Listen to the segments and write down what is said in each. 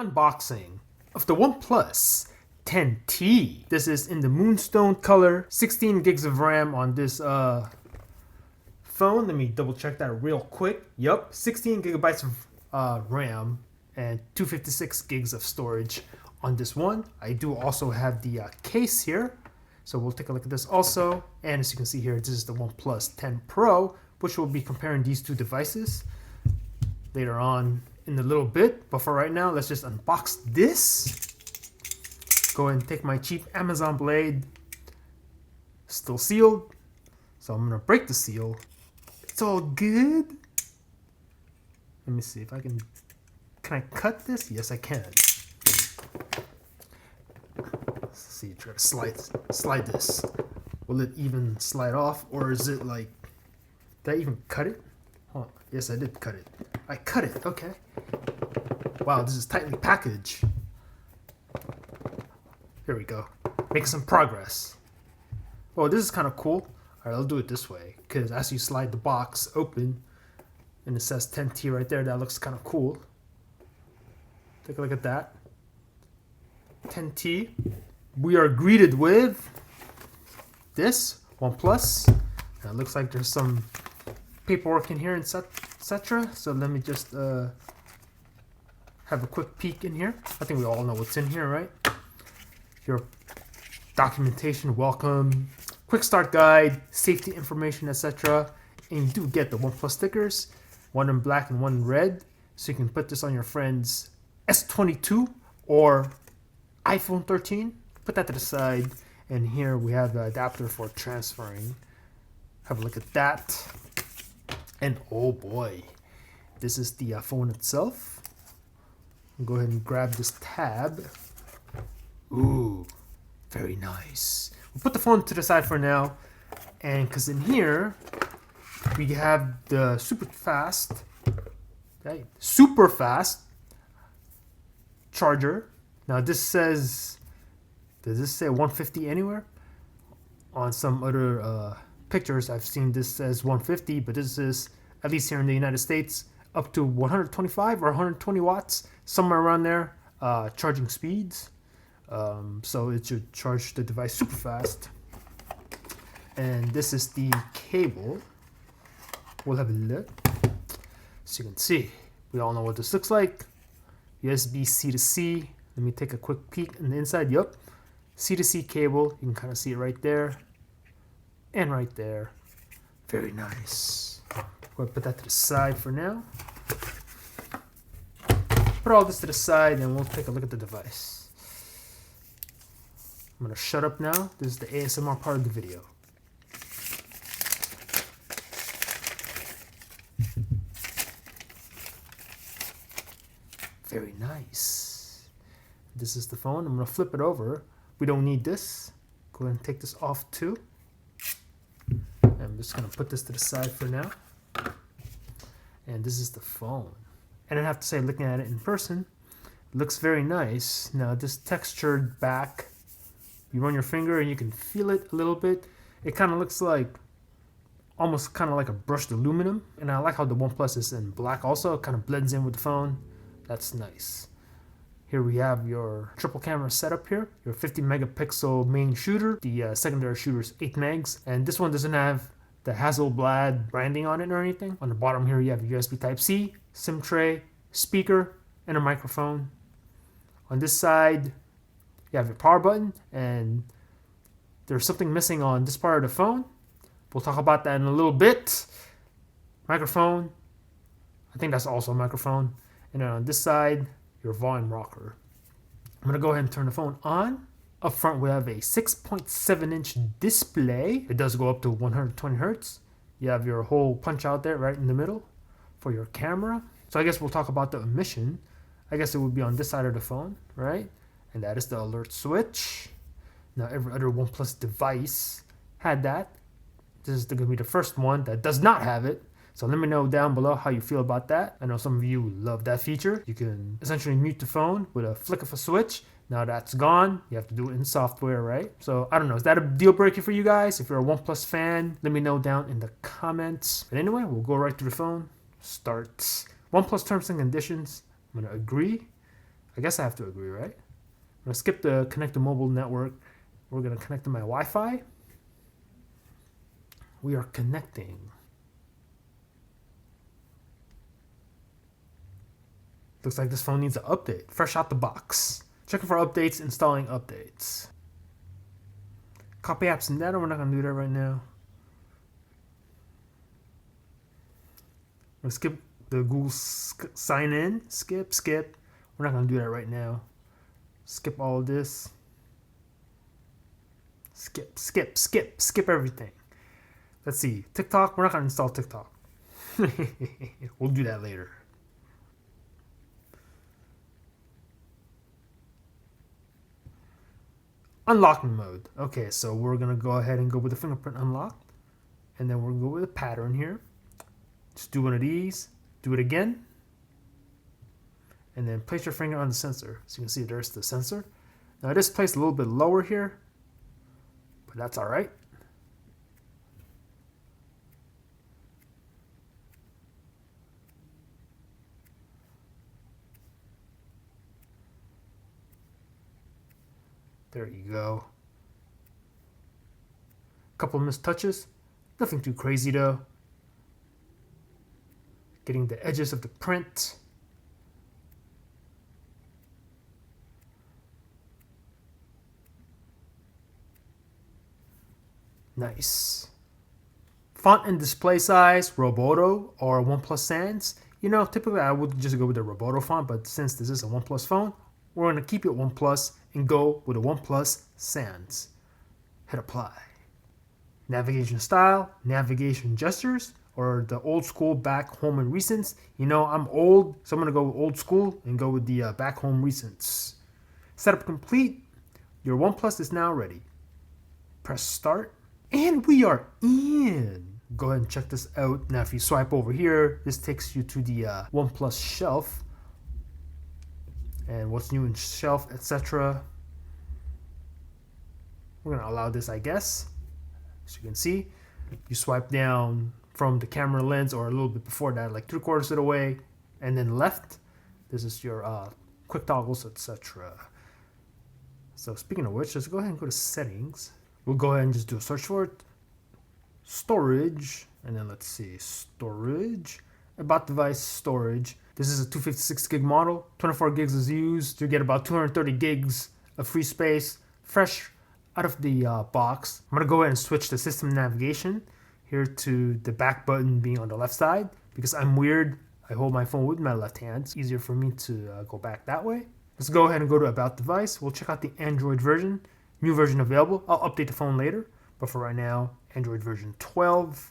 unboxing of the OnePlus 10T. This is in the moonstone color, 16 gigs of RAM on this phone. Let me double check that real quick. Yup, 16 gigabytes of RAM and 256 gigs of storage on this one. I do also have the case here, so we'll take a look at this also. And as you can see here, this is the OnePlus 10 Pro, which will be comparing these two devices later on in a little bit. But for right now, let's just unbox this. Go ahead and take my cheap Amazon blade. Still sealed, so I'm gonna break the seal. It's all good. Let me see if I can I cut this? Yes, I can. Let's see, try to slide this. Will it even slide off, or is it like, did I even cut it? Oh, yes, I did cut it. I cut it, okay. Wow, this is tightly packaged. Here we go. Making some progress. Oh, this is kind of cool. Alright, I'll do it this way, because as you slide the box open, and it says 10T right there, that looks kind of cool. Take a look at that. 10T. We are greeted with this OnePlus. Now, it looks like there's some paperwork in here, and etc. So let me just have a quick peek in here. I think we all know what's in here, right? Your documentation, welcome, quick start guide, safety information, etc. And you do get the OnePlus stickers, one in black and one in red, so you can put this on your friend's S22 or iPhone 13. Put that to the side, and here we have the adapter for transferring. Have a look at that. And oh boy, this is the phone itself. I'll go ahead and grab this tab. Ooh, very nice. We'll put the phone to the side for now, and because in here we have the super fast charger. Now this says, does this say 150 anywhere? On some other pictures I've seen this says 150, but this is, at least here in the United States, up to 125 or 120 watts, somewhere around there, charging speeds. So it should charge the device super fast. And this is the cable. We'll have a look. So you can see, we all know what this looks like. USB C to C. Let me take a quick peek in the inside. Yup, C to C cable. You can kind of see it right there and right there. Very nice. We'll put that to the side for now. Put all this to the side, and we'll take a look at the device. I'm gonna shut up now. This is the ASMR part of the video. Very nice. This is the phone. I'm gonna flip it over. We don't need this. Go ahead and take this off too. I'm just gonna put this to the side for now. And this is the phone. And I have to say, looking at it in person, it looks very nice. Now this textured back, you run your finger and you can feel it a little bit. It kind of looks like, almost kind of like a brushed aluminum. And I like how the OnePlus is in black also. It kind of blends in with the phone. That's nice. Here we have your triple camera setup here. Your 50 megapixel main shooter. The secondary shooter is 8 megs. And this one doesn't have the Hasselblad branding on it or anything. On the bottom here you have USB Type-C, SIM tray, speaker, and a microphone. On this side, you have your power button, and there's something missing on this part of the phone. We'll talk about that in a little bit. Microphone, I think that's also a microphone. And then on this side, your volume rocker. I'm gonna go ahead and turn the phone on. Up front, we have a 6.7-inch display. It does go up to 120 hertz. You have your whole punch out there right in the middle for your camera. So I guess we'll talk about the emission. I guess it would be on this side of the phone, right? And that is the alert switch. Now every other OnePlus device had that. This is going to be the first one that does not have it. So let me know down below how you feel about that. I know some of you love that feature. You can essentially mute the phone with a flick of a switch. Now that's gone. You have to do it in software, right? So I don't know. Is that a deal breaker for you guys? If you're a OnePlus fan, let me know down in the comments. But anyway, we'll go right to the phone. Start. OnePlus terms and conditions. I'm going to agree. I guess I have to agree, right? I'm going to skip the connect to mobile network. We're going to connect to my Wi-Fi. We are connecting. Looks like this phone needs an update. Fresh out the box. Checking for updates, installing updates. Copy apps and data. We're not going to do that right now. We're going to skip the Google sign in. Skip. We're not going to do that right now. Skip all of this. Skip everything. Let's see. TikTok. We're not going to install TikTok. We'll do that later. Unlocking mode. Okay, so we're going to go ahead and go with the fingerprint unlock. And then we're going to go with a pattern here. Just do one of these. Do it again. And then place your finger on the sensor. So you can see there's the sensor. Now it is placed a little bit lower here, but that's all right. There you go. Couple missed touches. Nothing too crazy though. Getting the edges of the print. Nice. Font and display size, Roboto or OnePlus Sans. You know, typically I would just go with the Roboto font, but since this is a OnePlus phone, we're going to keep it OnePlus and go with a OnePlus Sans. Hit apply. Navigation style, navigation gestures, or the old school back, home, and recents. You know, I'm old, so I'm going to go old school and go with the back, home, recents. Setup complete. Your OnePlus is now ready. Press start. And we are in. Go ahead and check this out. Now if you swipe over here, this takes you to the OnePlus shelf. And what's new in shelf, etc. We're going to allow this, I guess. As you can see, you swipe down from the camera lens or a little bit before that, like 3/4 of the way, and then left. This is your quick toggles, etc. So speaking of which, let's go ahead and go to settings. We'll go ahead and just do a search for it. Storage, and then let's see, storage, about device storage. This is a 256 gig model, 24 gigs is used. You get about 230 gigs of free space, fresh out of the box. I'm gonna go ahead and switch the system navigation here to the back button being on the left side because I'm weird. I hold my phone with my left hand. It's easier for me to go back that way. Let's go ahead and go to about device. We'll check out the Android version. New version available. I'll update the phone later, but for right now, Android version 12.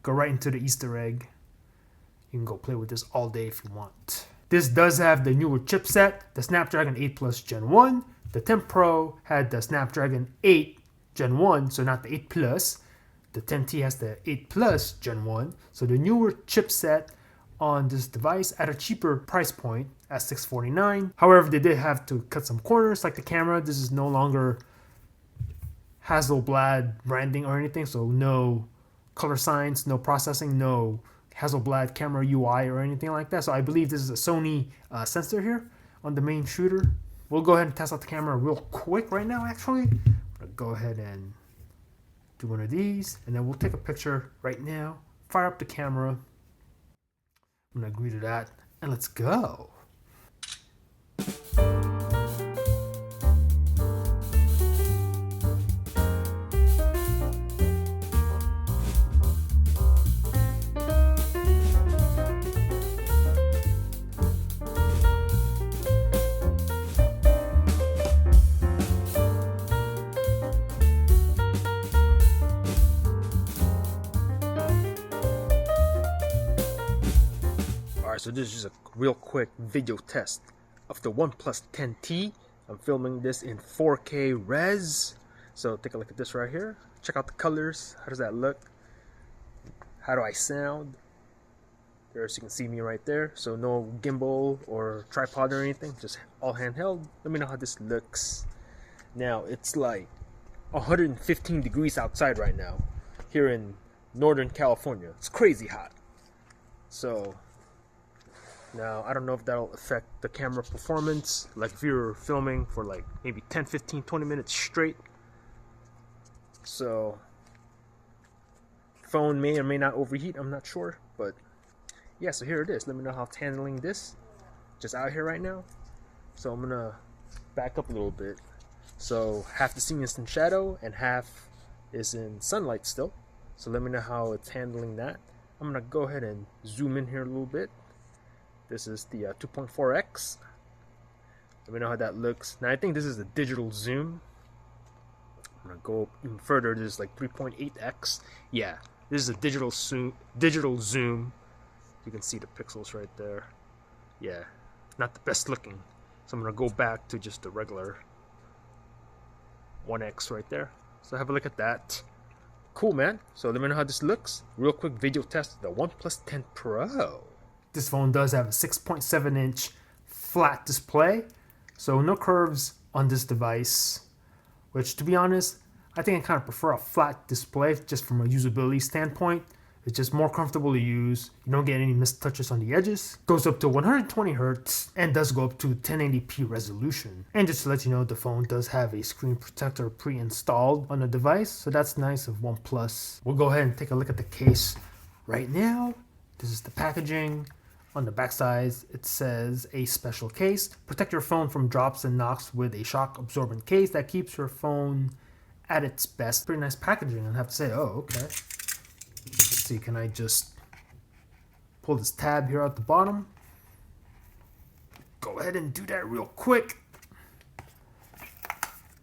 Go right into the Easter egg. You can go play with this all day if you want. This does have the newer chipset, the Snapdragon 8 Plus Gen 1. The 10 Pro had the Snapdragon 8 Gen 1, so not the 8 Plus. The 10T has the 8 Plus Gen 1. So the newer chipset on this device at a cheaper price point at $649. However, they did have to cut some corners like the camera. This is no longer Hasselblad branding or anything, so no color science, no processing, no Hasselblad camera UI or anything like that. So I believe this is a Sony sensor here on the main shooter. We'll go ahead and test out the camera real quick right now actually. I'm gonna go ahead and do one of these and then we'll take a picture right now. Fire up the camera. I'm gonna agree to that and let's go. So this is just a real quick video test of the OnePlus 10T. I'm filming this in 4K res. So take a look at this right here. Check out the colors. How does that look? How do I sound? There's, you can see me right there. So no gimbal or tripod or anything. Just all handheld. Let me know how this looks. Now it's like 115 degrees outside right now here in Northern California. It's crazy hot. So Now, I don't know if that'll affect the camera performance, like if you're filming for like maybe 10, 15, 20 minutes straight. So, phone may or may not overheat, I'm not sure. But yeah, so here it is. Let me know how it's handling this. Just out here right now. So I'm gonna back up a little bit. So half the scene is in shadow and half is in sunlight still. So let me know how it's handling that. I'm gonna go ahead and zoom in here a little bit. This is the 2.4x. Let me know how that looks. Now I think this is a digital zoom. I'm gonna go even further. This is like 3.8x. Yeah, this is a digital zoom. You can see the pixels right there. Yeah, not the best looking. So I'm gonna go back to just the regular 1x right there. So have a look at that. Cool, man. So let me know how this looks. Real quick video test of the OnePlus 10 Pro. This phone does have a 6.7-inch flat display, so no curves on this device, which, to be honest, I think I kind of prefer a flat display just from a usability standpoint. It's just more comfortable to use. You don't get any missed touches on the edges. Goes up to 120 Hz and does go up to 1080p resolution. And just to let you know, the phone does have a screen protector pre-installed on the device, so that's nice of OnePlus. We'll go ahead and take a look at the case right now. This is the packaging. On the back side, it says a special case. Protect your phone from drops and knocks with a shock absorbent case that keeps your phone at its best. Pretty nice packaging, I'd have to say. Oh, okay. Let's see, can I just pull this tab here at the bottom? Go ahead and do that real quick.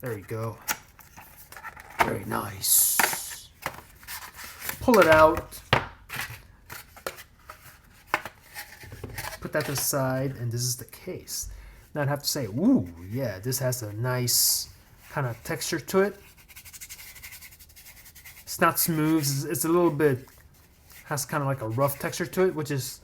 There you go. Very nice. Pull it out. Put that to the side, and this is the case. Now I'd have to say, ooh, yeah, this has a nice kind of texture to it. It's not smooth, it's a little bit, has kind of like a rough texture to it, which is,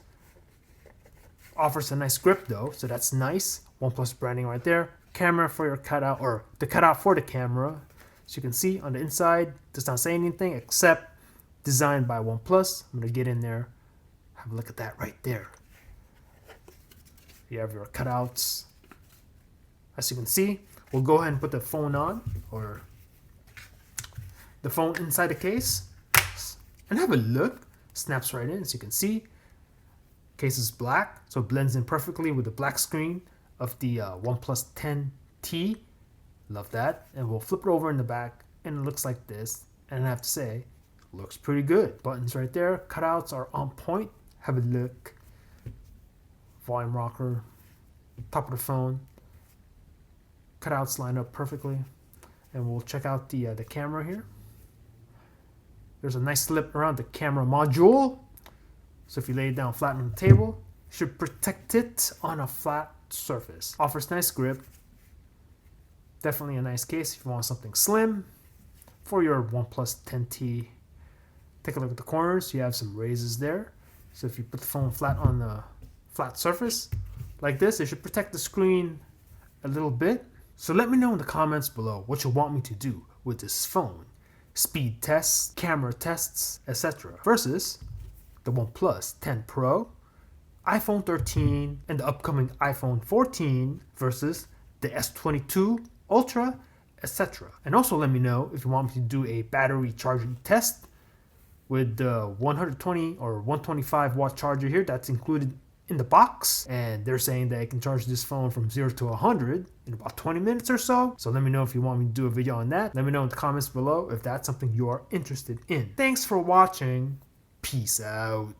offers a nice grip though, so that's nice. OnePlus branding right there. Camera for your cutout, or the cutout for the camera. As you can see on the inside, does not say anything except designed by OnePlus. I'm gonna get in there, have a look at that right there. You have your cutouts. As you can see, we'll go ahead and put the phone on, or the phone inside the case, and have a look. Snaps right in, as you can see. Case is black, so it blends in perfectly with the black screen of the OnePlus 10T. Love that. And we'll flip it over in the back, and it looks like this. And I have to say, looks pretty good. Buttons right there. Cutouts are on point. Have a look. Volume rocker, top of the phone. Cutouts line up perfectly. And we'll check out the camera here. There's a nice slip around the camera module. So if you lay it down flat on the table, it should protect it on a flat surface. Offers nice grip. Definitely a nice case if you want something slim for your OnePlus 10T. Take a look at the corners. You have some raises there. So if you put the phone flat on the flat surface like this, it should protect the screen a little bit. So let me know in the comments below what you want me to do with this phone. Speed tests, camera tests, etc. versus the OnePlus 10 Pro, iPhone 13, and the upcoming iPhone 14 versus the S22 Ultra, etc. And also let me know if you want me to do a battery charging test with the 120 or 125 watt charger here that's included in the box, and they're saying that I can charge this phone from 0 to 100 in about 20 minutes or so. So let me know if you want me to do a video on that. Let me know in the comments below if that's something you are interested in. Thanks for watching. Peace out.